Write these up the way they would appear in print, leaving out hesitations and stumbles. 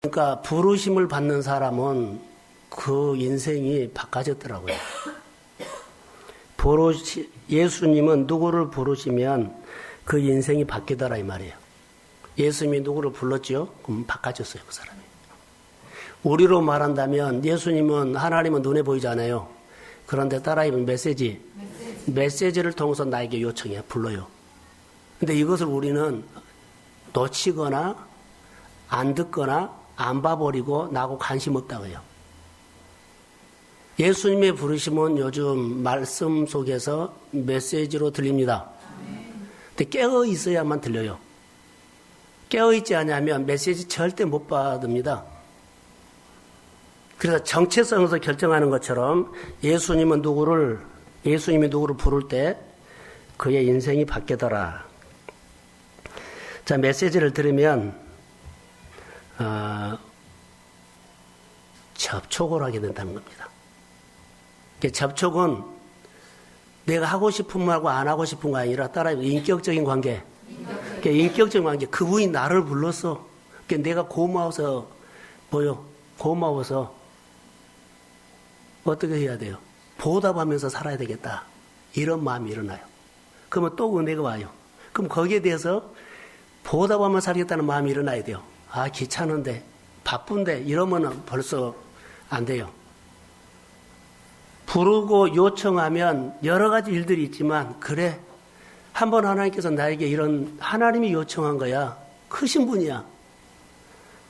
그러니까 부르심을 받는 사람은 그 인생이 바꿔졌더라고요. 예수님은 누구를 부르시면 그 인생이 바뀌더라 이 말이에요. 예수님이 누구를 불렀죠? 그럼 바꿔졌어요, 그 사람이. 우리로 말한다면 예수님은 하나님은 눈에 보이지 않아요. 그런데 따라입은 메시지를 통해서 나에게 요청해 불러요. 근데 이것을 우리는 놓치거나 안 듣거나 안 봐버리고 나하고 관심 없다고요. 예수님의 부르심은 요즘 말씀 속에서 메시지로 들립니다. 근데 깨어 있어야만 들려요. 깨어 있지 않으면 메시지 절대 못 받습니다. 그래서 정체성에서 결정하는 것처럼 예수님이 누구를 부를 때 그의 인생이 바뀌더라. 자, 메시지를 들으면 접촉을 하게 된다는 겁니다. 접촉은 내가 하고 싶은 말하고 안 하고 싶은 거 아니라 따라 인격적인 관계. 인격적인 관계. 그분이 나를 불렀어. 내가 고마워서 어떻게 해야 돼요? 보답하면서 살아야 되겠다. 이런 마음이 일어나요. 그러면 또 은혜가 와요. 그럼 거기에 대해서 보답하면서 살겠다는 마음이 일어나야 돼요. 아, 귀찮은데, 바쁜데, 이러면은 벌써 안 돼요. 부르고 요청하면 여러 가지 일들이 있지만, 그래. 한번 하나님께서 나에게 이런, 하나님이 요청한 거야. 크신 분이야.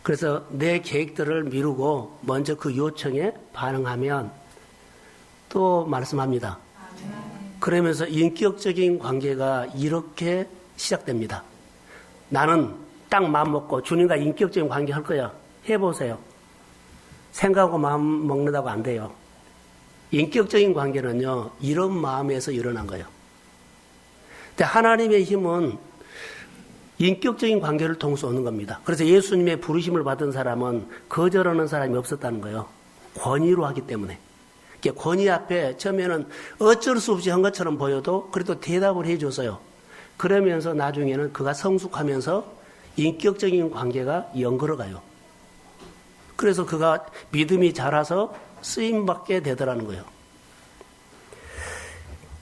그래서 내 계획들을 미루고 먼저 그 요청에 반응하면 또 말씀합니다. 그러면서 인격적인 관계가 이렇게 시작됩니다. 나는 딱 마음 먹고 주님과 인격적인 관계 할 거야. 해보세요. 생각하고 마음 먹는다고 안 돼요. 인격적인 관계는요, 이런 마음에서 일어난 거예요. 근데 하나님의 힘은 인격적인 관계를 통해서 오는 겁니다. 그래서 예수님의 부르심을 받은 사람은 거절하는 사람이 없었다는 거예요. 권위로 하기 때문에. 권위 앞에 처음에는 어쩔 수 없이 한 것처럼 보여도 그래도 대답을 해줬어요. 그러면서 나중에는 그가 성숙하면서 인격적인 관계가 연걸어가요. 그래서 그가 믿음이 자라서 쓰임받게 되더라는 거예요.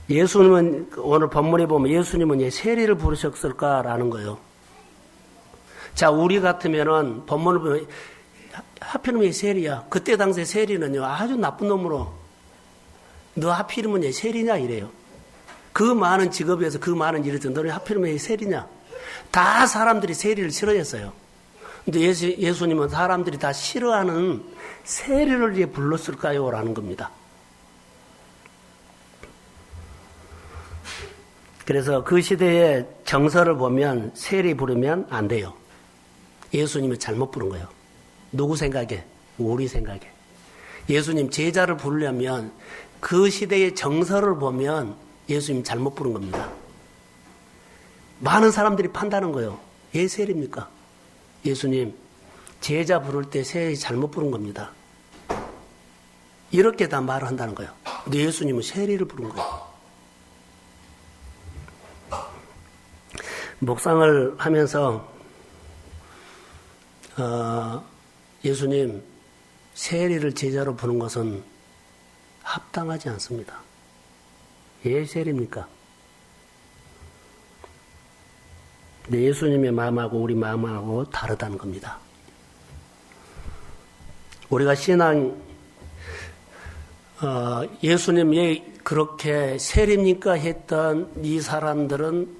예수님은 오늘 본문에 보면 예수님은 왜 세리를 부르셨을까라는 거예요. 자, 우리 같으면은 본문을 보면 하필이면 왜 세리야? 그때 당시에 세리는요 아주 나쁜 놈으로 너 하필이면 왜 세리냐 이래요. 그 많은 직업에서 그 많은 일에서 너는 하필이면 왜 세리냐? 다 사람들이 세리를 싫어했어요. 근데 예수님은 사람들이 다 싫어하는 세리를 왜 불렀을까요? 라는 겁니다. 그래서 그 시대의 정서를 보면 세리 부르면 안 돼요. 예수님이 잘못 부른 거예요. 누구 생각에? 우리 생각에. 예수님 제자를 부르려면 그 시대의 정서를 보면 예수님 잘못 부른 겁니다. 많은 사람들이 판단한 거예요. 왜 세리입니까? 예수님 제자 부를 때 세리 잘못 부른 겁니다. 이렇게 다 말을 한다는 거예요. 근데 예수님은 세리를 부른 거예요. 묵상을 하면서 예수님 세리를 제자로 부른 것은 합당하지 않습니다. 왜 세리입니까? 근데 예수님의 마음하고 우리 마음하고 다르다는 겁니다. 우리가 예수님 왜 그렇게 세리입니까? 했던 이 사람들은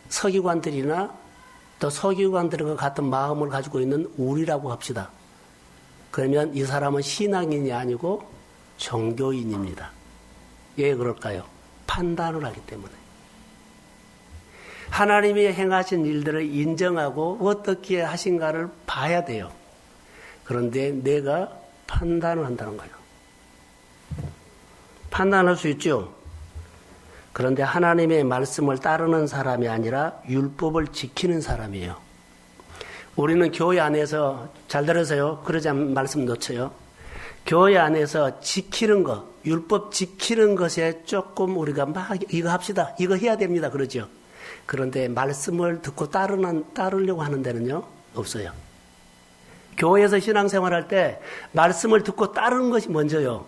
서기관들이나 또 서기관들과 같은 마음을 가지고 있는 우리라고 합시다. 그러면 이 사람은 신앙인이 아니고 종교인입니다. 왜 그럴까요? 판단을 하기 때문에. 하나님이 행하신 일들을 인정하고 어떻게 하신가를 봐야 돼요. 그런데 내가 판단을 한다는 거예요. 판단할 수 있죠. 그런데 하나님의 말씀을 따르는 사람이 아니라 율법을 지키는 사람이에요. 우리는 교회 안에서 잘 들으세요. 그러지 않으면 말씀 놓쳐요. 교회 안에서 지키는 것, 율법 지키는 것에 조금 우리가 막 이거 합시다. 이거 해야 됩니다. 그러죠. 그런데 말씀을 듣고 따르려고 하는 데는요, 없어요. 교회에서 신앙생활할 때 말씀을 듣고 따르는 것이 먼저요.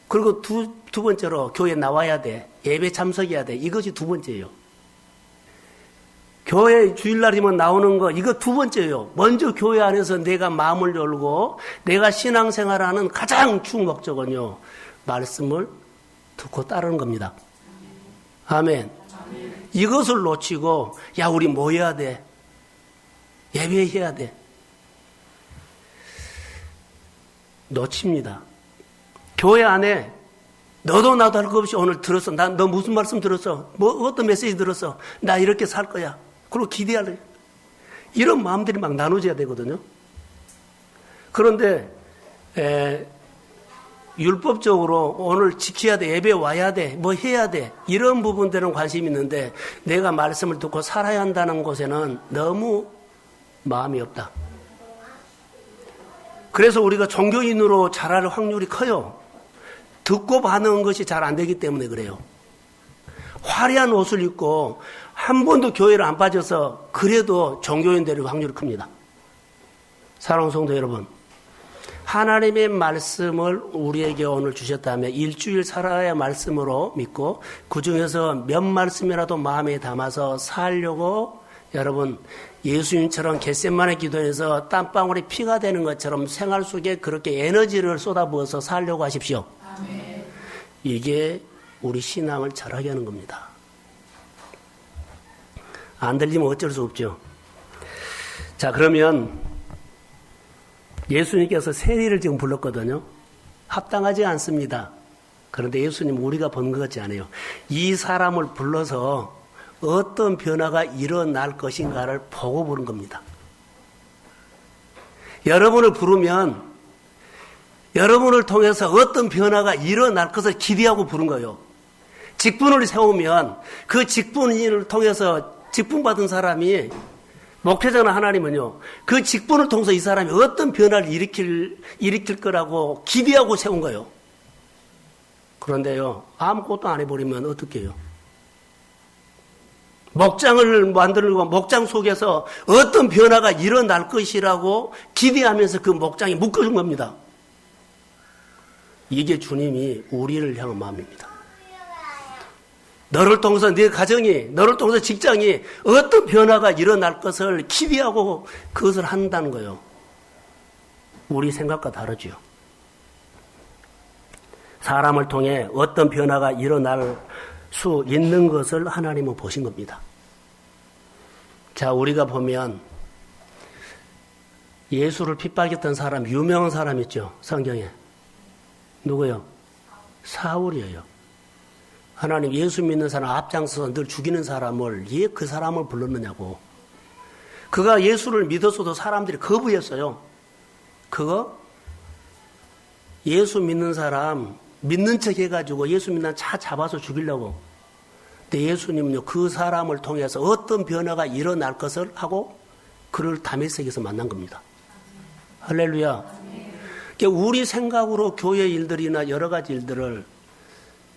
그리고 두 번째로 교회에 나와야 돼. 예배 참석해야 돼. 이것이 두 번째예요. 교회 주일날이면 나오는 거 이거 두 번째예요. 먼저 교회 안에서 내가 마음을 열고 내가 신앙생활하는 가장 주 목적은요. 말씀을 듣고 따르는 겁니다. 아멘. 이것을 놓치고 야 우리 뭐 해야 돼? 예배해야 돼. 놓칩니다. 교회 안에 너도 나도 할 것 없이 오늘 들었어. 너 무슨 말씀 들었어? 뭐 어떤 메시지 들었어? 나 이렇게 살 거야. 그리고 기대할래. 이런 마음들이 막 나눠져야 되거든요. 그런데 율법적으로 오늘 지켜야 돼. 예배 와야 돼. 뭐 해야 돼. 이런 부분들은 관심이 있는데 내가 말씀을 듣고 살아야 한다는 곳에는 너무 마음이 없다. 그래서 우리가 종교인으로 자랄 확률이 커요. 듣고 반응한 것이 잘 안 되기 때문에 그래요. 화려한 옷을 입고 한 번도 교회를 안 빠져서 그래도 종교인 될 확률이 큽니다. 사랑하는 성도 여러분, 하나님의 말씀을 우리에게 오늘 주셨다면 일주일 살아야 말씀으로 믿고 그중에서 몇 말씀이라도 마음에 담아서 살려고 여러분 예수님처럼 겟세마네 기도에서 땀방울이 피가 되는 것처럼 생활 속에 그렇게 에너지를 쏟아부어서 살려고 하십시오. 아멘. 이게 우리 신앙을 잘하게 하는 겁니다. 안 들리면 어쩔 수 없죠. 자, 그러면 예수님께서 세리를 지금 불렀거든요. 합당하지 않습니다. 그런데 예수님 우리가 본 것 같지 않아요. 이 사람을 불러서 어떤 변화가 일어날 것인가를 보고 부른 겁니다. 여러분을 부르면 여러분을 통해서 어떤 변화가 일어날 것을 기대하고 부른 거예요. 직분을 세우면 그 직분을 통해서 직분받은 사람이 목회자나 하나님은요. 그 직분을 통해서 이 사람이 어떤 변화를 일으킬 거라고 기대하고 세운 거예요. 그런데요. 아무것도 안 해버리면 어떻게 해요? 목장을 만들고 목장 속에서 어떤 변화가 일어날 것이라고 기대하면서 그 목장이 묶어준 겁니다. 이게 주님이 우리를 향한 마음입니다. 너를 통해서 네 가정이, 너를 통해서 직장이 어떤 변화가 일어날 것을 기대하고 그것을 한다는 거예요. 우리 생각과 다르죠. 사람을 통해 어떤 변화가 일어날 수 있는 것을 하나님은 보신 겁니다. 자, 우리가 보면 예수를 핍박했던 사람, 유명한 사람 있죠. 성경에. 누구요? 사울이에요. 하나님 예수 믿는 사람 앞장서서 늘 죽이는 사람을 왜 그 사람을 불렀느냐고. 그가 예수를 믿었어도 사람들이 거부했어요. 그거 예수 믿는 사람 믿는 척 해가지고 예수 믿는 차 잡아서 죽이려고. 근데 예수님은요 그 사람을 통해서 어떤 변화가 일어날 것을 하고 그를 다메섹에서 만난 겁니다. 할렐루야. 그러니까 우리 생각으로 교회 일들이나 여러 가지 일들을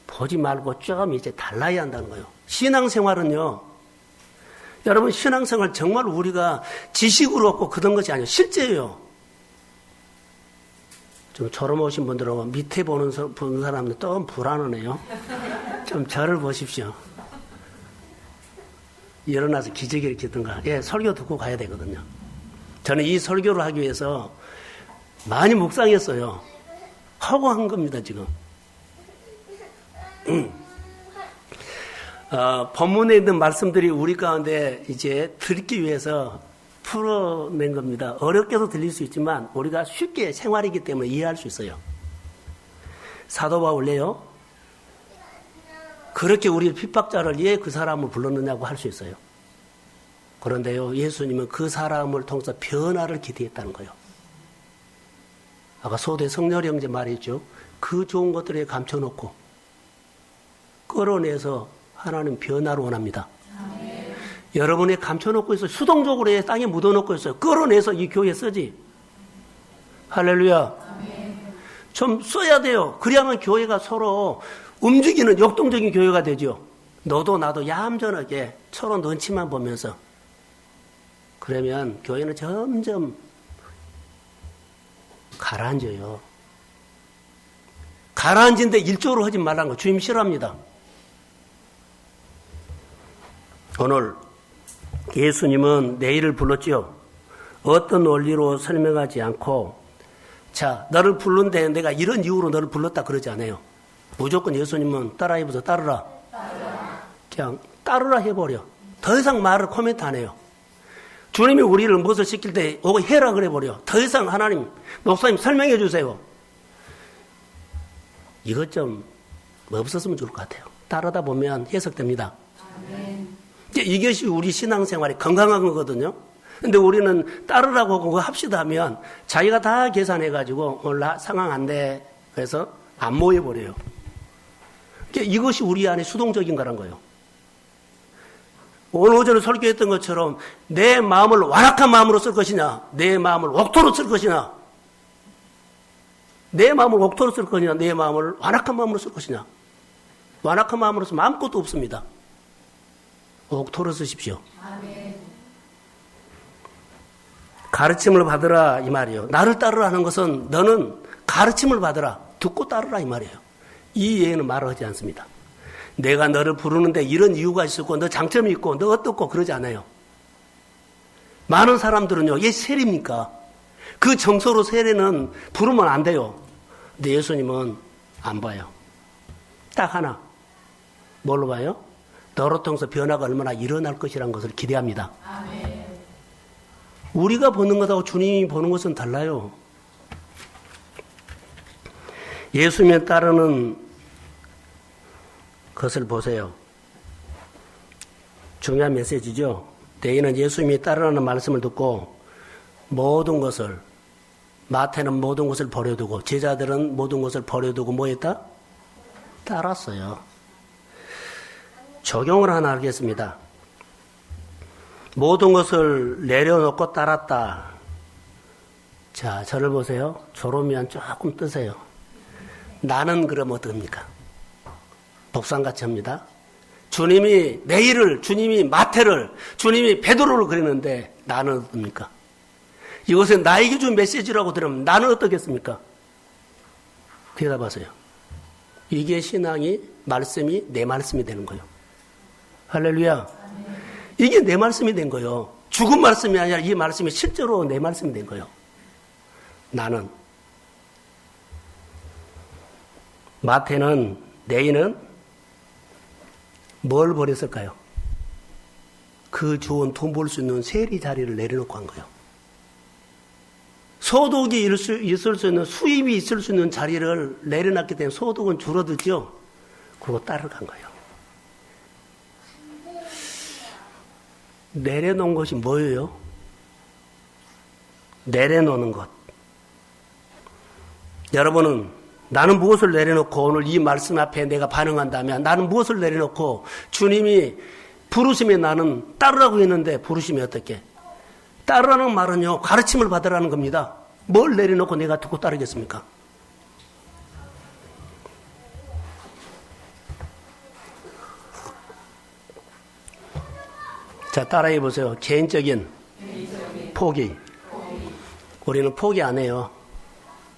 보지 말고 좀 이제 달라야 한다는 거예요. 신앙생활은요. 여러분 신앙생활 정말 우리가 지식으로 얻고 그런 것이 아니에요. 실제예요. 좀 처럼 오신 분들은 밑에 보는 사람들 또 불안하네요. 좀 저를 보십시오. 일어나서 기적이 일으키든가. 예, 설교 듣고 가야 되거든요. 저는 이 설교를 하기 위해서 많이 묵상했어요. 하고 한 겁니다, 지금. 본문에 있는 말씀들이 우리 가운데 이제 듣기 위해서 풀어낸 겁니다. 어렵게도 들릴 수 있지만 우리가 쉽게 생활이기 때문에 이해할 수 있어요. 사도 바울이요. 그렇게 우리 핍박자를 왜 그 사람을 불렀느냐고 할 수 있어요. 그런데요, 예수님은 그 사람을 통해서 변화를 기대했다는 거예요. 아까 소대 성렬 형제 말했죠. 그 좋은 것들에 감춰놓고 끌어내서 하나님 변화를 원합니다. 아멘. 여러분이 감춰놓고 있어요. 수동적으로 땅에 묻어놓고 있어요. 끌어내서 이 교회에 쓰지. 할렐루야. 아멘. 좀 써야 돼요. 그래야만 교회가 서로 움직이는 역동적인 교회가 되죠. 너도 나도 얌전하게 서로 눈치만 보면서 그러면 교회는 점점 가라앉아요. 가라앉은데 일조로 하지 말라는 거 주님 싫어합니다. 오늘 예수님은 내일을 불렀지요. 어떤 원리로 설명하지 않고 자 너를 부른데 내가 이런 이유로 너를 불렀다 그러지 않아요. 무조건 예수님은 따라해보세요. 따르라. 그냥 따르라 해버려. 더 이상 말을 코멘트 안 해요. 주님이 우리를 무엇을 시킬 때 오고 해라 그래버려. 더 이상 하나님 목사님 설명해 주세요. 이것 좀 없었으면 좋을 것 같아요. 따르다 보면 해석됩니다. 이것이 우리 신앙생활이 건강한 거거든요. 근데 우리는 따르라고 그거 합시다 하면 자기가 다 계산해가지고 몰라 상황 안 돼. 그래서 안 모여버려요. 이것이 우리 안에 수동적인 거란 거예요. 오늘 오전에 설교했던 것처럼 내 마음을 완악한 마음으로 쓸 것이냐 내 마음을 옥토로 쓸 것이냐 내 마음을 옥토로 쓸 것이냐 내 마음을 완악한 마음으로 쓸 것이냐 완악한 마음으로 쓰면 아무것도 없습니다. 옥토로 쓰십시오. 아멘. 가르침을 받으라 이 말이에요. 나를 따르라 하는 것은 너는 가르침을 받으라 듣고 따르라 이 말이에요. 이 예에는 말을 하지 않습니다. 내가 너를 부르는데 이런 이유가 있었고 너 장점이 있고 너 어떻고 그러지 않아요. 많은 사람들은요. 이게 세례입니까? 그 정서로 세례는 부르면 안 돼요. 근데 예수님은 안 봐요. 딱 하나. 뭘로 봐요? 너로 통해서 변화가 얼마나 일어날 것이라는 것을 기대합니다. 아멘. 우리가 보는 것하고 주님이 보는 것은 달라요. 예수님에 따르는 것을 보세요. 중요한 메시지죠. 대인은 예수님이 따르라는 말씀을 듣고 모든 것을 마태는 모든 것을 버려두고 제자들은 모든 것을 버려두고 뭐 했다? 따랐어요. 적용을 하나 하겠습니다. 모든 것을 내려놓고 따랐다. 자, 저를 보세요. 졸으면 조금 뜨세요. 나는 그럼 어떡합니까? 독상같이 합니다. 주님이 내일을, 주님이 마태를, 주님이 베드로를 그리는데 나는 어떻습니까? 이것은 나에게 준 메시지라고 들으면 나는 어떻겠습니까? 대답하세요. 이게 신앙이, 말씀이 내 말씀이 되는 거예요. 할렐루야. 이게 내 말씀이 된 거예요. 죽은 말씀이 아니라 이 말씀이 실제로 내 말씀이 된 거예요. 나는. 마태는, 내인은 뭘 버렸을까요? 그 좋은 돈 벌 수 있는 세리 자리를 내려놓고 한 거예요. 소득이 있을 수 있는, 수입이 있을 수 있는 자리를 내려놨기 때문에 소득은 줄어들죠. 그리고 따라간 거예요. 내려놓은 것이 뭐예요? 내려놓는 것. 여러분은 나는 무엇을 내려놓고 오늘 이 말씀 앞에 내가 반응한다면 나는 무엇을 내려놓고 주님이 부르시면 나는 따르라고 했는데 부르시면 어떻게? 따르라는 말은요, 가르침을 받으라는 겁니다. 뭘 내려놓고 내가 듣고 따르겠습니까? 자, 따라해 보세요. 개인적인 포기. 우리는 포기 안 해요.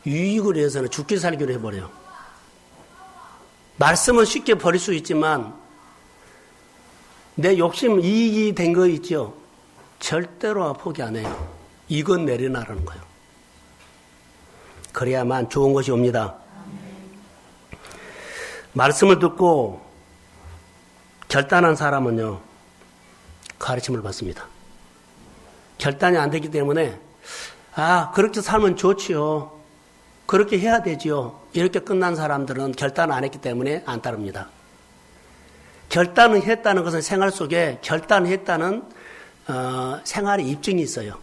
유익을 위해서는 죽기 살기로 해버려요. 말씀은 쉽게 버릴 수 있지만 내 욕심 이익이 된 거 있죠. 절대로 포기 안 해요. 이건 내려놔라는 거예요. 그래야만 좋은 것이 옵니다. 말씀을 듣고 결단한 사람은요, 가르침을 받습니다. 결단이 안 되기 때문에 그렇게 살면 좋지요. 그렇게 해야 되지요. 이렇게 끝난 사람들은 결단 안 했기 때문에 안 따릅니다. 결단을 했다는 것은 생활 속에 결단했다는 생활의 입증이 있어요.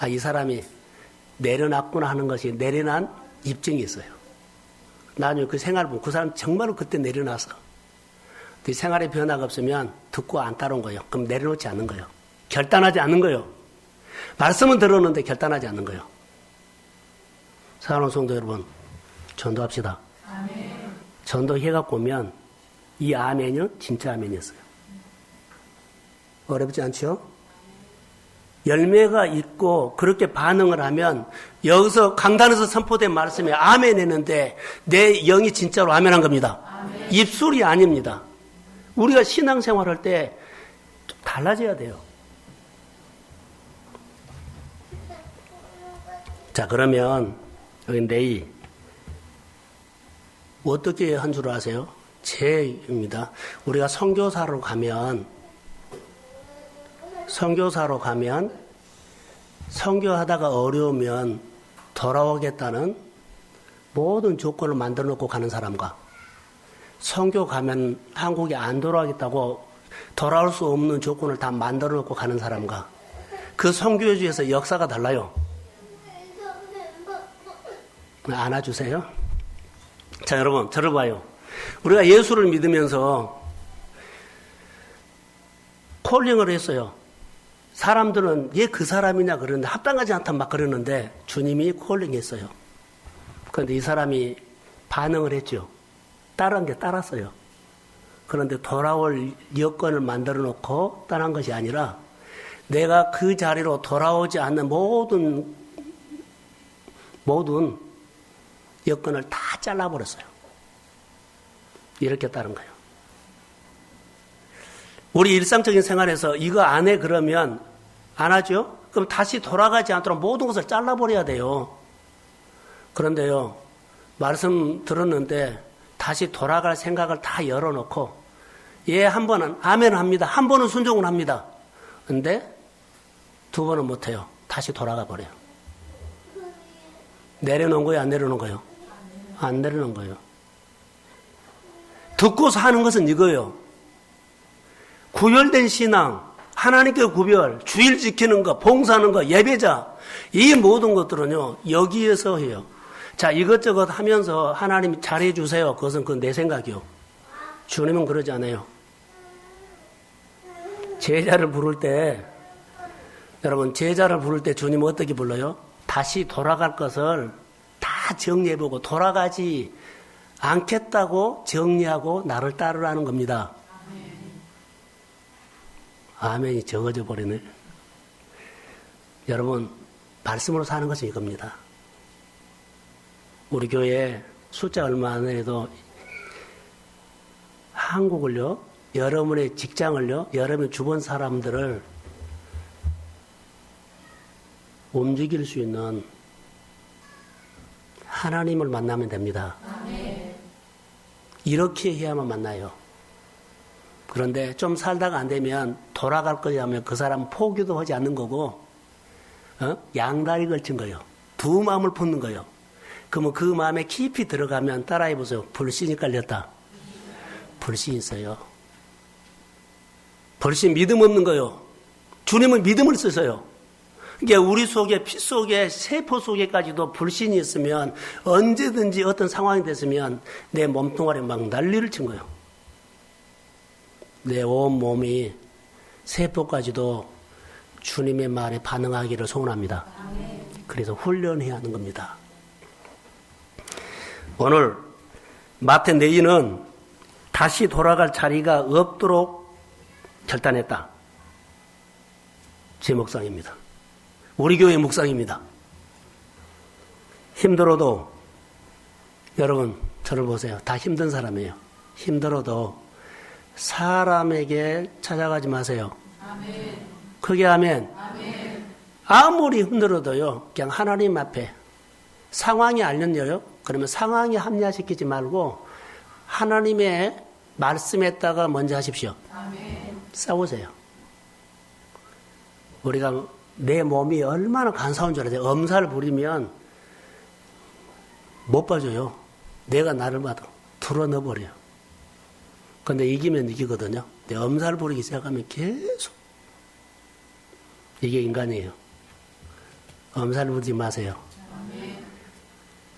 이 사람이 내려놨구나 하는 것이 내려난 입증이 있어요. 나중에 그 생활을 보면 그 사람 정말로 그때 내려놔서 그 생활의 변화가 없으면 듣고 안 따른 거예요. 그럼 내려놓지 않는 거예요. 결단하지 않는 거예요. 말씀은 들었는데 결단하지 않는 거예요. 사랑하는 성도 여러분, 전도합시다. 아멘. 전도해갖고 오면 이 아멘은 진짜 아멘이었어요. 어렵지 않죠? 열매가 있고 그렇게 반응을 하면 여기서 강단에서 선포된 말씀에 아멘 했는데 내 영이 진짜로 아멘한 겁니다. 아멘. 입술이 아닙니다. 우리가 신앙생활할 때 달라져야 돼요. 자, 그러면 여기 내일 어떻게 한 줄 아세요? 제입니다. 우리가 선교사로 가면 선교하다가 어려우면 돌아오겠다는 모든 조건을 만들어 놓고 가는 사람과 선교 가면 한국에 안 돌아오겠다고 돌아올 수 없는 조건을 다 만들어 놓고 가는 사람과 그 선교지에서 역사가 달라요. 안아주세요. 자, 여러분, 저를 봐요. 우리가 예수를 믿으면서 콜링을 했어요. 사람들은 얘 그 사람이냐 그러는데 합당하지 않다 막 그러는데 주님이 콜링했어요. 그런데 이 사람이 반응을 했죠. 따른 게 따랐어요. 그런데 돌아올 여건을 만들어 놓고 떠난 것이 아니라 내가 그 자리로 돌아오지 않는 모든 여건을 다 잘라버렸어요. 이렇게 따른 거예요. 우리 일상적인 생활에서 이거 안 해 그러면 안 하죠? 그럼 다시 돌아가지 않도록 모든 것을 잘라버려야 돼요. 그런데요, 말씀 들었는데 다시 돌아갈 생각을 다 열어놓고 예, 한 번은 아멘 합니다. 한 번은 순종을 합니다. 근데 두 번은 못해요. 다시 돌아가 버려요. 내려놓은 거예요? 안 내려놓은 거예요? 안 내려놓은 거예요. 듣고서 하는 것은 이거예요. 구별된 신앙, 하나님께 구별, 주일 지키는 거, 봉사하는 거, 예배자, 이 모든 것들은요, 여기에서 해요. 자, 이것저것 하면서 하나님 잘해주세요. 그것은 내 생각이요. 주님은 그러지 않아요. 제자를 부를 때, 여러분, 제자를 부를 때 주님은 어떻게 불러요? 다시 돌아갈 것을 다 정리해보고 돌아가지 않겠다고 정리하고 나를 따르라는 겁니다. 아멘이 적어져 버리네. 여러분, 말씀으로 사는 것은 이겁니다. 우리 교회 숫자 얼마 안 해도 한국을요, 여러분의 직장을요, 여러분 주변 사람들을 움직일 수 있는 하나님을 만나면 됩니다. 이렇게 해야만 만나요. 그런데 좀 살다가 안 되면 돌아갈 거냐 하면 그 사람은 포기도 하지 않는 거고, 양다리 걸친 거예요. 두 마음을 품는 거예요. 그러면 그 마음에 깊이 들어가면 따라해 보세요. 불신이 깔렸다. 불신이 있어요. 불신 믿음 없는 거예요. 주님은 믿음을 쓰세요. 이게 우리 속에, 피 속에, 세포 속에까지도 불신이 있으면 언제든지 어떤 상황이 됐으면 내 몸뚱아리에 막 난리를 친 거예요. 내 온 몸이 세포까지도 주님의 말에 반응하기를 소원합니다. 그래서 훈련해야 하는 겁니다. 오늘 마태네이는 다시 돌아갈 자리가 없도록 결단했다. 제 묵상입니다. 우리 교회 묵상입니다. 힘들어도, 여러분 저를 보세요. 다 힘든 사람이에요. 힘들어도 사람에게 찾아가지 마세요. 아멘. 크게 아멘. 아멘. 아무리 힘들어도요, 그냥 하나님 앞에 상황이 알렸냐요? 그러면 상황에 합리화시키지 말고 하나님의 말씀에다가 먼저 하십시오. 아멘. 싸우세요. 우리가 내 몸이 얼마나 간사한 줄 알아요? 엄살 부리면 못 봐줘요. 내가 나를 봐도 드러넣어버려요. 근데 이기면 이기거든요. 근데 엄살 부리기 시작하면 계속. 이게 인간이에요. 엄살 부리지 마세요.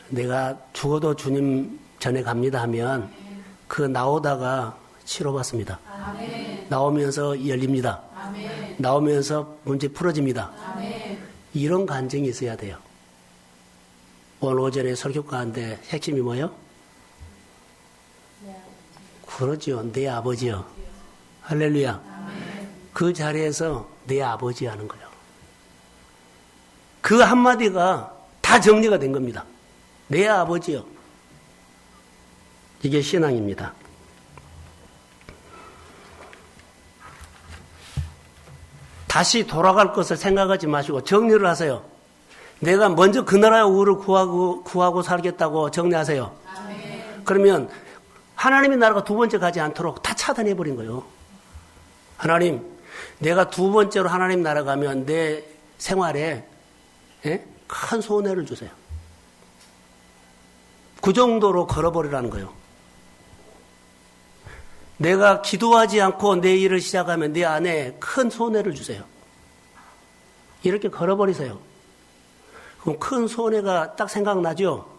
내가 죽어도 주님 전에 갑니다 하면 그 나오다가 치료받습니다. 나오면서 열립니다. 나오면서 문제 풀어집니다. 이런 간증이 있어야 돼요. 오늘 오전에 설교 가운데 핵심이 뭐예요? 그러죠. 내 아버지요. 할렐루야. 그 자리에서 내 아버지 하는 거예요. 그 한마디가 다 정리가 된 겁니다. 내 아버지요. 이게 신앙입니다. 다시 돌아갈 것을 생각하지 마시고 정리를 하세요. 내가 먼저 그 나라의 우를 구하고 살겠다고 정리하세요. 아멘. 그러면 하나님의 나라가 두 번째 가지 않도록 다 차단해버린 거예요. 하나님, 내가 두 번째로 하나님 나라 가면 내 생활에 큰 손해를 주세요. 그 정도로 걸어버리라는 거예요. 내가 기도하지 않고 내 일을 시작하면 내 안에 큰 손해를 주세요. 이렇게 걸어버리세요. 그럼 큰 손해가 딱 생각나죠?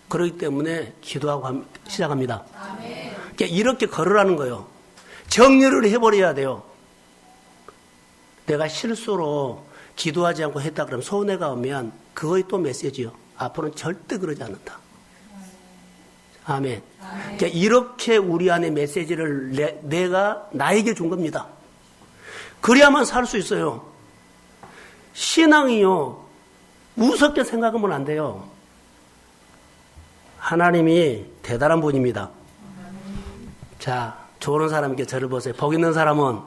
그렇기 때문에 기도하고 시작합니다. 그러니까 이렇게 걸으라는 거예요. 정리를 해버려야 돼요. 내가 실수로 기도하지 않고 했다 그러면 손해가 오면 그거의 또 메시지요. 앞으로는 절대 그러지 않는다. 아멘. 그러니까 이렇게 우리 안에 메시지를 내가 나에게 준 겁니다. 그래야만 살 수 있어요. 신앙이요. 무섭게 생각하면 안 돼요. 하나님이 대단한 분입니다. 자, 좋은 사람에게 저를 보세요. 복 있는 사람은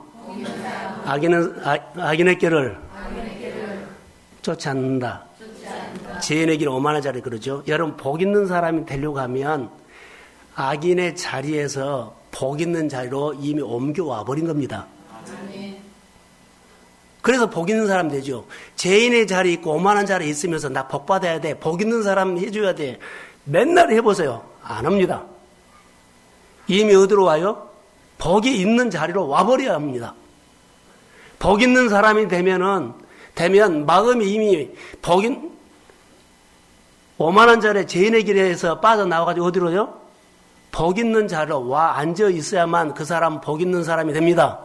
악인의 길을 쫓지 않는다. 죄인의 길 오만한 자리 그러죠. 여러분, 복 있는 사람이 되려고 하면 악인의 자리에서 복 있는 자리로 이미 옮겨와 버린 겁니다. 그래서 복 있는 사람 되죠. 죄인의 자리 있고 오만한 자리에 있으면서 나 복 받아야 돼. 복 있는 사람 해줘야 돼. 맨날 해보세요. 안 합니다. 이미 어디로 와요? 복이 있는 자리로 와버려야 합니다. 복 있는 사람이 되면 마음이 이미 오만한 자리에 죄인의 길에서 빠져나와가지고 어디로요? 복 있는 자리로 와 앉아 있어야만 그 사람 복 있는 사람이 됩니다.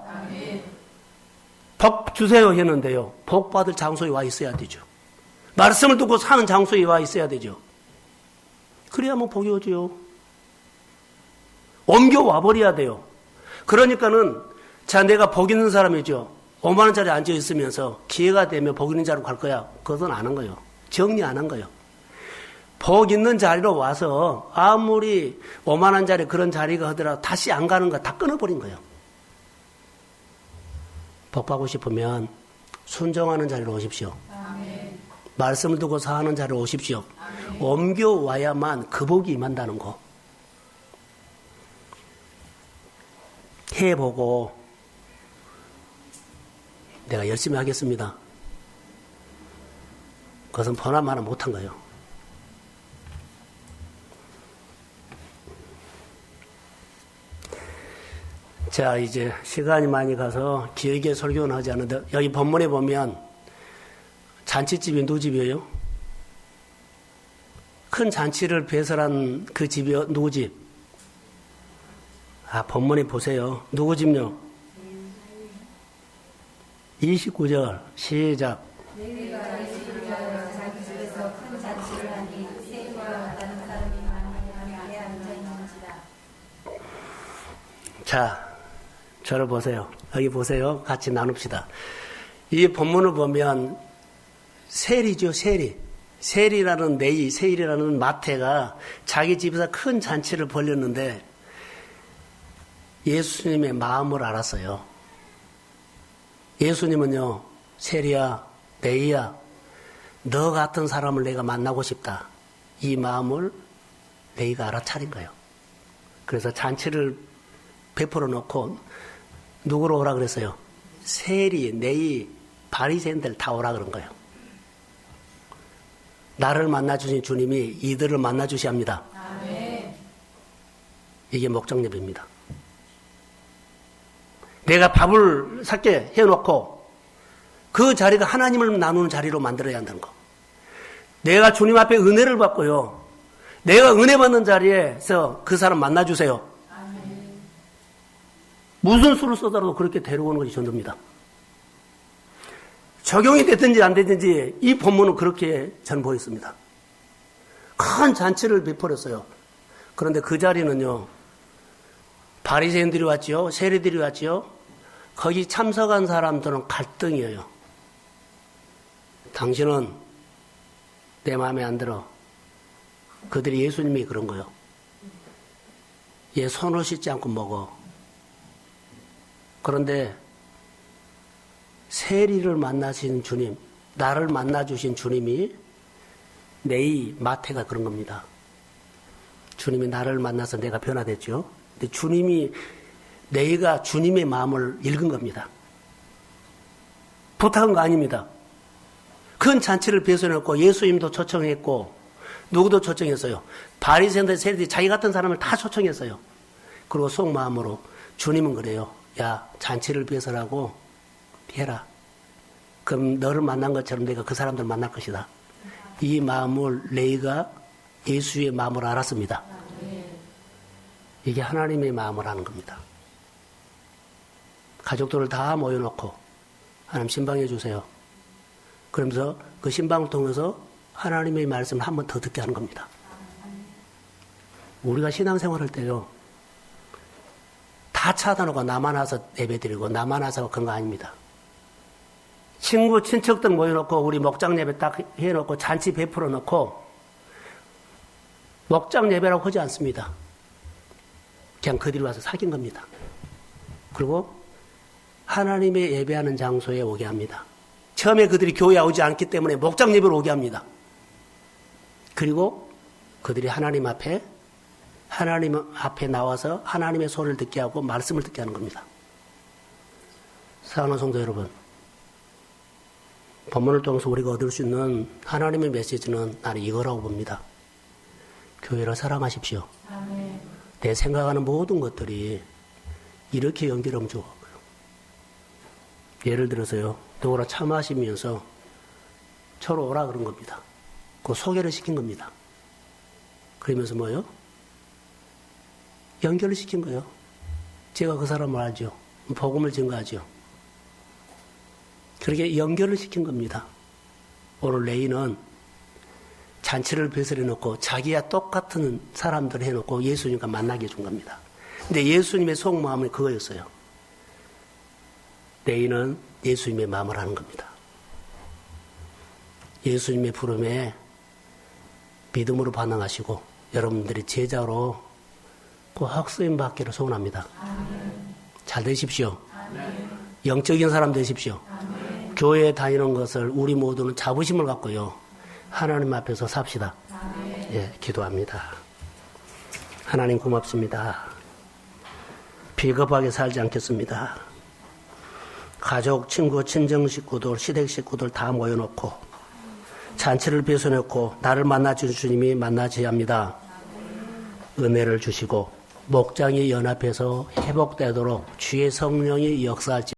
복 주세요 했는데요. 복 받을 장소에 와 있어야 되죠. 말씀을 듣고 사는 장소에 와 있어야 되죠. 그래야만 복이 오죠. 옮겨와 버려야 돼요. 그러니까는 자 내가 복 있는 사람이죠. 오만한 자리에 앉아 있으면서 기회가 되면 복 있는 자리로 갈 거야. 그것은 안 한 거예요. 정리 안 한 거예요. 복 있는 자리로 와서 아무리 오만한 자리 그런 자리가 하더라도 다시 안 가는 거 다 끊어버린 거예요. 복 받고 싶으면 순종하는 자리로 오십시오. 아멘. 말씀을 두고 사는 자리로 오십시오. 아멘. 옮겨와야만 그 복이 임한다는 거. 해보고 내가 열심히 하겠습니다. 그것은 번화만은 못한 거예요. 자, 이제 시간이 많이 가서 길게 설교는 하지 않는데 여기 본문에 보면 잔치집이 누구 집이에요? 큰 잔치를 배설한 그 집이 누구 집? 본문에 보세요. 누구 집요? 29절 시작. 자, 저를 보세요. 여기 보세요. 같이 나눕시다. 이 본문을 보면 세리죠, 세리. 세리라는 네이, 세일이라는 마태가 자기 집에서 큰 잔치를 벌였는데 예수님의 마음을 알았어요. 예수님은요, 세리야, 네이야, 너 같은 사람을 내가 만나고 싶다. 이 마음을 네이가 알아차린 거예요. 그래서 잔치를 베풀어 놓고 누구로 오라 그랬어요? 세리, 네이, 바리새인들 다 오라 그런 거예요. 나를 만나주신 주님이 이들을 만나주셔야 합니다. 아멘. 이게 목적 예배입니다. 내가 밥을 샀게 해놓고 그 자리가 하나님을 나누는 자리로 만들어야 한다는 거. 내가 주님 앞에 은혜를 받고요. 내가 은혜 받는 자리에서 그 사람 만나주세요. 무슨 수를 써더라도 그렇게 데려오는 것이 전도입니다. 적용이 됐든지 안 됐든지 이 본문은 그렇게 전 보였습니다. 큰 잔치를 베풀었어요. 그런데 그 자리는요, 바리새인들이 왔지요, 세리들이 왔지요. 거기 참석한 사람들은 갈등이에요. 당신은 내 마음에 안 들어. 그들이 예수님이 그런 거요. 얘 손을 씻지 않고 먹어. 그런데 세리를 만나신 주님, 나를 만나주신 주님이 네이 마태가 그런 겁니다. 주님이 나를 만나서 내가 변화됐죠. 근데 주님이 네이가 주님의 마음을 읽은 겁니다. 부탁한 거 아닙니다. 큰 잔치를 배설했고 예수님도 초청했고 누구도 초청했어요. 바리새인들 세리들이 자기 같은 사람을 다 초청했어요. 그리고 속마음으로 주님은 그래요. 야, 잔치를 배설하고 해라. 그럼 너를 만난 것처럼 내가 그 사람들 만날 것이다. 이 마음을 레이가 예수의 마음을 알았습니다. 이게 하나님의 마음을 아는 겁니다. 가족들을 다 모여놓고 하나님 신방해 주세요. 그러면서 그 신방을 통해서 하나님의 말씀을 한 번 더 듣게 하는 겁니다. 우리가 신앙생활할 때요. 다 차단하고 나만 와서 예배드리고 나만 와서 그런 거 아닙니다. 친구, 친척들 모여놓고 우리 목장 예배 딱 해놓고 잔치 베풀어 놓고 목장 예배라고 하지 않습니다. 그냥 그들이 와서 사귄 겁니다. 그리고 하나님의 예배하는 장소에 오게 합니다. 처음에 그들이 교회에 오지 않기 때문에 목장 예배로 오게 합니다. 그리고 그들이 하나님 앞에 나와서 하나님의 소리를 듣게 하고 말씀을 듣게 하는 겁니다. 사랑하는 성도 여러분, 본문을 통해서 우리가 얻을 수 있는 하나님의 메시지는 나는 이거라고 봅니다. 교회를 사랑하십시오. 아멘. 내 생각하는 모든 것들이 이렇게 연결하면 좋아요. 예를 들어서요, 누구나 차 마시면서 저로 오라 그런 겁니다. 그 소개를 시킨 겁니다. 그러면서 뭐요? 연결을 시킨 거예요. 제가 그 사람을 알죠. 복음을 증거하죠. 그렇게 연결을 시킨 겁니다. 오늘 레이는 잔치를 배설해 놓고 자기와 똑같은 사람들을 해놓고 예수님과 만나게 해준 겁니다. 근데 예수님의 속마음은 그거였어요. 레이는 예수님의 마음을 아는 겁니다. 예수님의 부름에 믿음으로 반응하시고 여러분들이 제자로 꼭 쓰임 받기를 소원합니다. 아멘. 잘 되십시오. 아멘. 영적인 사람 되십시오. 아멘. 교회에 다니는 것을 우리 모두는 자부심을 갖고요. 하나님 앞에서 삽시다. 예, 기도합니다. 하나님 고맙습니다. 비겁하게 살지 않겠습니다. 가족, 친구, 친정 식구들, 시댁 식구들 다 모여놓고 잔치를 배워놓고 나를 만나주신 주님이 만나줘야 합니다. 은혜를 주시고 목장이 연합해서 회복되도록 주의 성령이 역사할지